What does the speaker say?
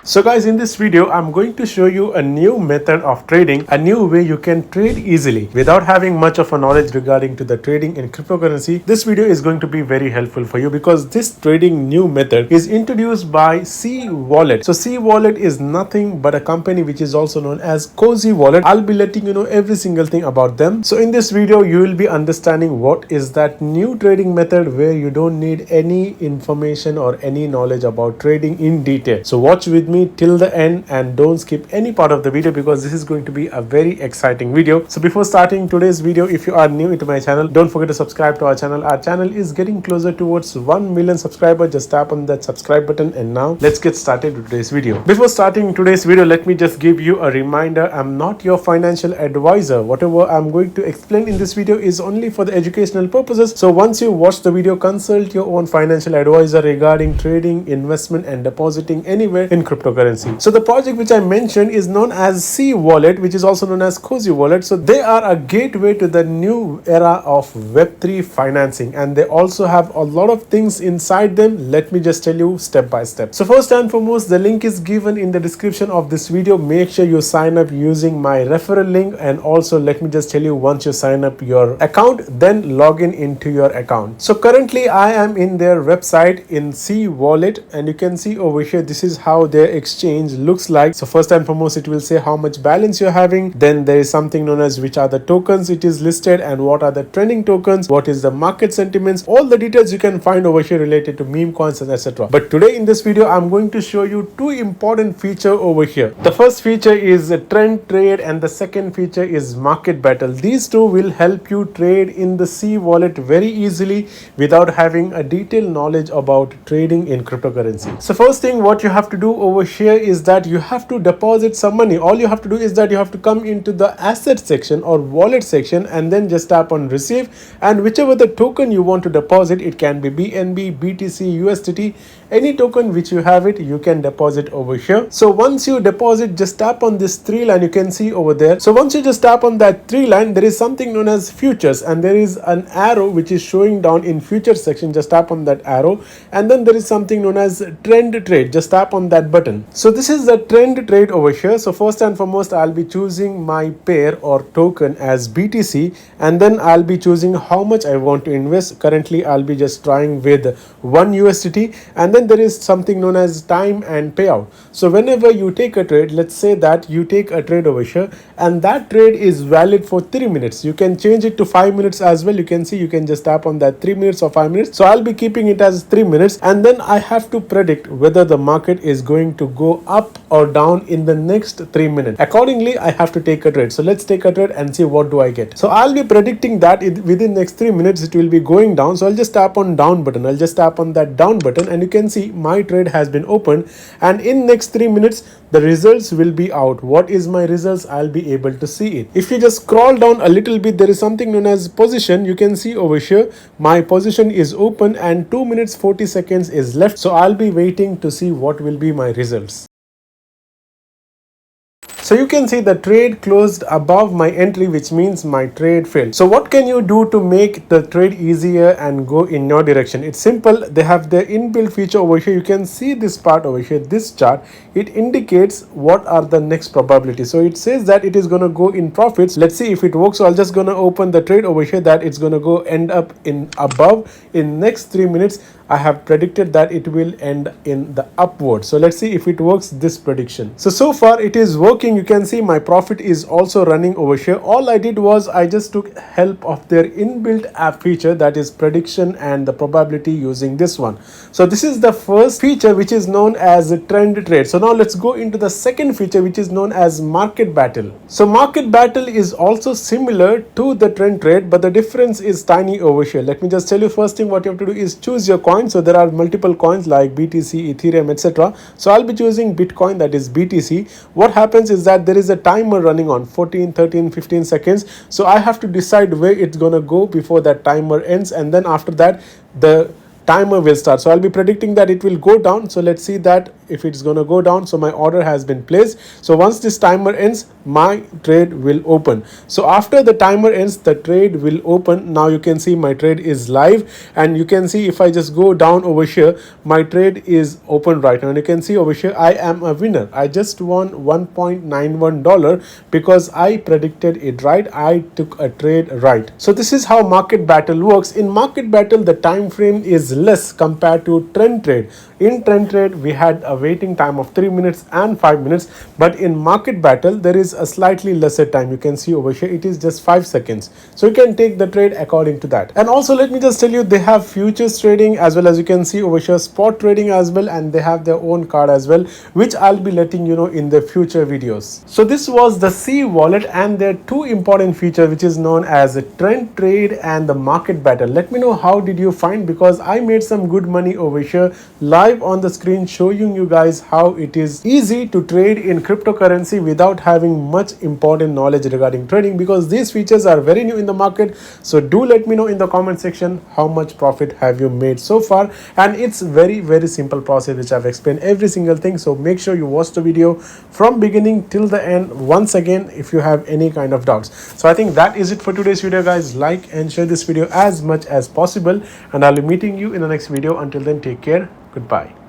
So guys, in this video, I'm going to show you a new method of trading, a new way you can trade easily without having much of a knowledge regarding to the trading in cryptocurrency. This video is going to be very helpful for you because this trading new method is introduced by Cwallet. So Cwallet is nothing but a company which is also known as Cwallet. I'll be letting you know every single thing about them. So in this video, you will be understanding what is that new trading method where you don't need any information or any knowledge about trading in detail. So watch with me till the end and don't skip any part of the video because this is going to be a very exciting video. So before starting today's video, if you are new into my channel, don't forget to subscribe to our channel. Our channel is getting closer towards 1 million subscribers. Just tap on that subscribe button, and now let's get started with today's video. Before starting today's video, let me just give you a reminder. I'm not your financial advisor. Whatever I'm going to explain in this video is only for the educational purposes. So once you watch the video, consult your own financial advisor regarding trading, investment and depositing anywhere in cryptocurrency. So the project which I mentioned is known as Cwallet, which is also known as Cwallet. So they are a gateway to the new era of Web3 financing, and they also have a lot of things inside them. Let me just tell you step by step. So first and foremost, the link is given in the description of this video. Make sure you sign up using my referral link, and also let me just tell you, once you sign up your account, then log in into your account. So currently I am in their website in Cwallet, and you can see over here, this is how their exchange looks like. So first and foremost, it will say how much balance you're having. Then there is something known as which are the tokens it is listed and what are the trending tokens, what is the market sentiments. All the details you can find over here related to meme coins and etc. But today in this video, I'm going to show you two important features over here. The first feature is a trend trade and the second feature is market battle. These two will help you trade in the Cwallet very easily without having a detailed knowledge about trading in cryptocurrency. So first thing what you have to do over here is that you have to deposit some money. All you have to do is that you have to come into the asset section or wallet section and then just tap on receive, and whichever the token you want to deposit, it can be BNB, BTC, USDT, any token which you have it, you can deposit over here. So once you deposit, just tap on this three line you can see over there. So once you just tap on that three line, there is something known as futures, and there is an arrow which is showing down in futures section. Just tap on that arrow, and then there is something known as trend trade. Just tap on that button. So this is the trend trade over here. So first and foremost, I'll be choosing my pair or token as BTC, and then I'll be choosing how much I want to invest. Currently I'll be just trying with 1 USDT, and then there is something known as time and payout. So whenever you take a trade, let's say that you take a trade over here and that trade is valid for 3 minutes. You can change it to 5 minutes as well. You can see you can just tap on that 3 minutes or 5 minutes. So I'll be keeping it as 3 minutes, and then I have to predict whether the market is going to go up or down in the next 3 minutes. Accordingly, I have to take a trade. So let's take a trade and see what do I get. So I'll be predicting that within next 3 minutes it will be going down. So I'll just tap on down button. I'll just tap on that down button, and you can see my trade has been opened, and in next 3 minutes the results will be out. What is my results? I'll be able to see it. If you just scroll down a little bit, there is something known as position. You can see over here my position is open and 2 minutes 40 seconds is left. So I'll be waiting to see what will be my results. So you can see the trade closed above my entry, which means my trade failed. So what can you do to make the trade easier and go in your direction? It's simple. They have the inbuilt feature over here. You can see this part over here, this chart. It indicates what are the next probabilities. So it says that it is going to go in profits. Let's see if it works. So I'm just going to open the trade over here that it's going to go end up in above in next 3 minutes. I have predicted that it will end in the upward. So let's see if it works, this prediction. So far it is working. You can see my profit is also running over here. All I did was I just took help of their inbuilt app feature, that is prediction and the probability, using this one. So this is the first feature which is known as a trend trade. So now let's go into the second feature which is known as market battle. So market battle is also similar to the trend trade, but the difference is tiny over here. Let me just tell you, first thing what you have to do is choose your coin. So there are multiple coins like BTC, Ethereum, etc. So I'll be choosing Bitcoin, that is BTC. What happens is that there is a timer running on 14, 13, 15 seconds. So I have to decide where it's going to go before that timer ends, and then after that the timer will start. So I'll be predicting that it will go down. So let's see that if it's going to go down. So my order has been placed. So once this timer ends, my trade will open. So after the timer ends, the trade will open. Now you can see my trade is live, and you can see if I just go down over here, my trade is open right now, and you can see over here I am a winner. I just won $1.91 because I predicted it right. I took a trade right. So this is how market battle works. In market battle, the time frame is less compared to trend trade. In trend trade, we had a waiting time of 3 minutes and 5 minutes, but in market battle there is a slightly lesser time. You can see over here it is just 5 seconds. So you can take the trade according to that. And also let me just tell you, they have futures trading as well, as you can see over here spot trading as well, and they have their own card as well, which I'll be letting you know in the future videos. So this was the Cwallet, and there are two important features which is known as a trend trade and the market battle. Let me know how did you find, because I made some good money over here live on the screen, showing you guys how it is easy to trade in cryptocurrency without having much important knowledge regarding trading, because these features are very new in the market. So do let me know in the comment section how much profit have you made so far, and it's very simple process which I've explained every single thing. So make sure you watch the video from beginning till the end once again if you have any kind of doubts. So I think that is it for today's video, guys. Like and share this video as much as possible, and I'll be meeting you in the next video. Until then, take care. Goodbye.